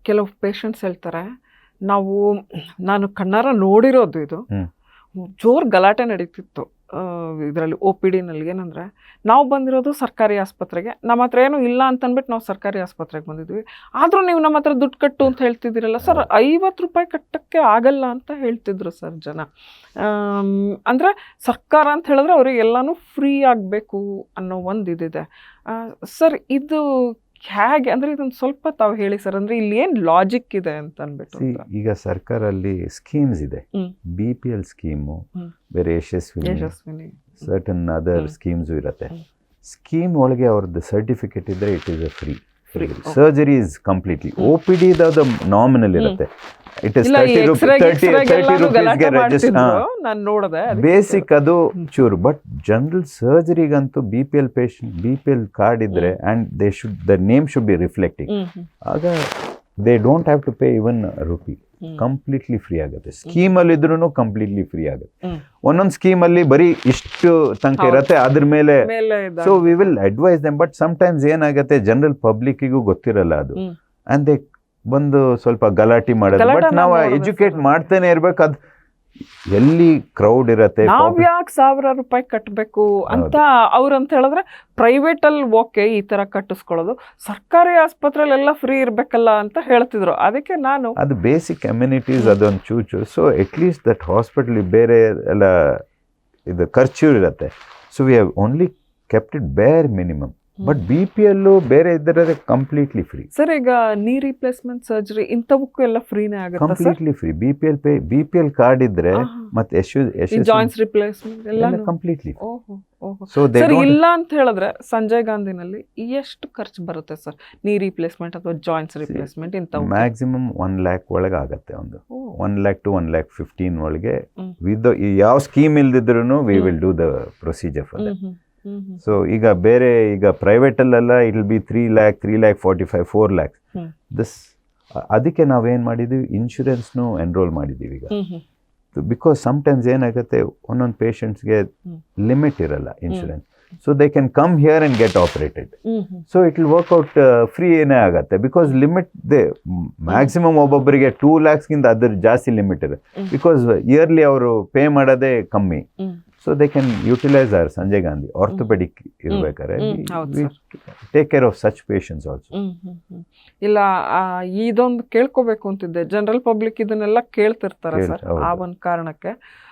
ಕೆಲವು ಪೇಷಂಟ್ಸ್ ಹೇಳ್ತಾರೆ, ನಾನು ಕಣ್ಣಾರ ನೋಡಿರೋದು ಇದು, ಜೋರು ಗಲಾಟೆ ನಡೀತಿತ್ತು ಇದರಲ್ಲಿ ಒ ಪಿ ಡಿನಲ್ಲಿ. ಏನಂದರೆ, ನಾವು ಬಂದಿರೋದು ಸರ್ಕಾರಿ ಆಸ್ಪತ್ರೆಗೆ, ನಮ್ಮ ಹತ್ರ ಏನೂ ಇಲ್ಲ ಅಂತಂದ್ಬಿಟ್ಟು ನಾವು ಸರ್ಕಾರಿ ಆಸ್ಪತ್ರೆಗೆ ಬಂದಿದ್ವಿ, ಆದರೂ ನೀವು ನಮ್ಮ ಹತ್ರ ದುಡ್ಡು ಕಟ್ಟು ಅಂತ ಹೇಳ್ತಿದ್ದೀರಲ್ಲ ಸರ್. 50 ರೂಪಾಯಿ ಕಟ್ಟೋಕ್ಕೆ ಆಗಲ್ಲ ಅಂತ ಹೇಳ್ತಿದ್ರು ಸರ್ ಜನ. ಅಂದರೆ ಸರ್ಕಾರ ಅಂತ ಹೇಳಿದ್ರೆ ಅವ್ರಿಗೆ ಎಲ್ಲನೂ ಫ್ರೀ ಆಗಬೇಕು ಅನ್ನೋ ಒಂದು ಇದಿದೆ ಸರ್. ಇದು ಹೇಗೆ ಅಂದರೆ, ಇದೊಂದು ಸ್ವಲ್ಪ ತಾವು ಹೇಳಿ ಸರ್. ಅಂದರೆ ಇಲ್ಲಿ ಏನು ಲಾಜಿಕ್ ಇದೆ ಅಂತ ಅಂದ್ಬಿಟ್ಟು. ಈಗ ಸರ್ಕಾರಲ್ಲಿ ಸ್ಕೀಮ್ಸ್ ಇದೆ, BPL ಸ್ಕೀಮು, ಬೇರೆ ಯಶಸ್ವಿನಿ, ಸರ್ಟನ್ ಅದರ್ ಸ್ಕೀಮ್ಸು ಇರುತ್ತೆ. ಸ್ಕೀಮ್ ಒಳಗೆ ಅವ್ರದ್ದು ಸರ್ಟಿಫಿಕೇಟ್ ಇದ್ದರೆ it is a free. Surgery is completely. OPD ಅದು ನಾಮಿನಲ್ ಇರುತ್ತೆ. ಇಟ್ ಇಸ್ 30 ರೂಪೀಸ್ಗೆ ರಿಜಿಸ್ಟರ್, ಬೇಸಿಕ್ ಅದು ಚೂರು. ಬಟ್ ಜನರಲ್ ಸರ್ಜರಿಗಂತೂ BPL ಪೇಷಂಟ್ BPL ಕಾರ್ಡ್ ಇದ್ರೆ and the name should be reflecting, ಆಗ they don't have to pay even rupee. Completely free ಆಗುತ್ತೆ. ಸ್ಕೀಮಲ್ಲಿ ಇದ್ರೂ ಕಂಪ್ಲೀಟ್ಲಿ ಫ್ರೀ ಆಗುತ್ತೆ. ಒಂದೊಂದು ಸ್ಕೀಮಲ್ಲಿ ಬರೀ ಇಷ್ಟು ತನಕ ಇರುತ್ತೆ, ಅದ್ರ ಮೇಲೆ. So we will advise them. But sometimes ಏನಾಗುತ್ತೆ, ಜನರಲ್ ಪಬ್ಲಿಕ್ಕಿಗೂ ಗೊತ್ತಿರಲ್ಲ ಅದು, ಅಂಡ್ ದೇ ಬಂದು ಸ್ವಲ್ಪ ಗಲಾಟೆ ಮಾಡೋದು. ಬಟ್ ನಾವು ಎಜುಕೇಟ್ ಮಾಡ್ತಾನೆ ಇರ್ಬೇಕು. ಅದು ಎಲ್ಲಿ ಕ್ರೌಡ್ ಇರತ್ತೆ, ನಾವ್ ಯಾಕೆ 1000 ರೂಪಾಯಿ ಕಟ್ಟಬೇಕು ಅಂತ ಅವ್ರಂತ ಹೇಳಿದ್ರೆ, ಪ್ರೈವೇಟಲ್ಲಿ ಓಕೆ ಈ ಥರ ಕಟ್ಟಿಸ್ಕೊಳ್ಳೋದು, ಸರ್ಕಾರಿ ಆಸ್ಪತ್ರೆಯಲ್ಲೆಲ್ಲ ಫ್ರೀ ಇರಬೇಕಲ್ಲ ಅಂತ ಹೇಳ್ತಿದ್ರು. ಅದಕ್ಕೆ ಅದು ಬೇಸಿಕ್ ಅಮ್ಯುನಿಟೀಸ್ ಅದೊಂದು ಚೂಚು. ಸೊ ಅಟ್ಲೀಸ್ಟ್ ದಟ್ ಹಾಸ್ಪಿಟಲ್ ಬೇರೆ ಎಲ್ಲ ಇದು ಖರ್ಚು ಇರುತ್ತೆ. So we have only kept it ಬೇರ್ ಮಿನಿಮಮ್. ಬಟ್ BPL ಬೇರೆ ಇದ್ದರೆ ಕಂಪ್ಲೀಟ್ಲಿ ಫ್ರೀ ಸರ್. ಈಗ ನೀ ರಿಪ್ಲೇಸ್ಮೆಂಟ್ ಸರ್ಜರಿ ಇಂಥವಕ್ಕೂ ಎಲ್ಲ ಫ್ರೀನೇ ಆಗುತ್ತೆ, ಕಂಪ್ಲೀಟ್ಲಿ ಫ್ರೀ. BPL ಕಾರ್ಡ್ ಇದ್ರೆ ಮತ್ತೆ ಜಾಯಿಂಟ್ಸ್ ರಿಪ್ಲೇಸ್ಮೆಂಟ್ ಎಲ್ಲ ಕಂಪ್ಲೀಟ್ಲಿ. ಸರ್ ಇಲ್ಲ ಅಂತ ಹೇಳಿದ್ರೆ ಸಂಜಯ್ ಗಾಂಧಿನಲ್ಲಿ ಎಷ್ಟು ಖರ್ಚು ಬರುತ್ತೆ ಸರ್, ನೀ ರಿಪ್ಲೇಸ್ಮೆಂಟ್ ಅಥವಾ ಜಾಯಿಂಟ್ಸ್ ರಿಪ್ಲೇಸ್ಮೆಂಟ್ ಇಂಥವು? ಮ್ಯಾಕ್ಸಿಮಮ್ 1 lakh ಒಳಗೆ ಆಗುತ್ತೆ. ಒಂದು 1 lakh to 1,15,000 ಒಳಗೆ. ವಿತ್ ಯಾವ ಸ್ಕೀಮ್ ಇಲ್ದಿದ್ರು we will do the procedure for that. So ಈಗ ಬೇರೆ ಈಗ ಪ್ರೈವೇಟಲ್ಲೆಲ್ಲ it will be 3 lakh, 3,45,000, 4 lakhs. This ಅದಕ್ಕೆ ನಾವೇನು ಮಾಡಿದ್ದೀವಿ, ಇನ್ಶೂರೆನ್ಸ್ನು ಎನ್ರೋಲ್ ಮಾಡಿದ್ದೀವಿ ಈಗ. ಬಿಕಾಸ್ ಸಮ್ಟೈಮ್ಸ್ ಏನಾಗುತ್ತೆ, ಒಂದೊಂದು ಪೇಷಂಟ್ಸ್ಗೆ ಲಿಮಿಟ್ ಇರಲ್ಲ insurance. So they can come here and get operated. So it will work out free ಏನೇ ಆಗುತ್ತೆ. ಬಿಕಾಸ್ ಲಿಮಿಟ್ ಮ್ಯಾಕ್ಸಿಮಮ್ ಒಬ್ಬೊಬ್ಬರಿಗೆ 2 lakhsಗಿಂತ ಅದ್ರ ಜಾಸ್ತಿ ಲಿಮಿಟ್ ಇದೆ. ಬಿಕಾಸ್ ಇಯರ್ಲಿ ಅವರು ಪೇ ಮಾಡೋದೇ ಕಮ್ಮಿ. So they can utilise our Sanjay Gandhi orthopaedic ಇರ್ಬೇಕಾದ್ರೆ. Take care of such patients also. ಇಲ್ಲ, ಇದೊಂದು ಕೇಳ್ಕೋಬೇಕು ಅಂತಿದ್ದೆ. ಜನರಲ್ ಪಬ್ಲಿಕ್ ಇದನ್ನೆಲ್ಲ ಕೇಳ್ತಿರ್ತಾರೆ ಸರ್, ಆ ಒಂದು ಕಾರಣಕ್ಕೆ.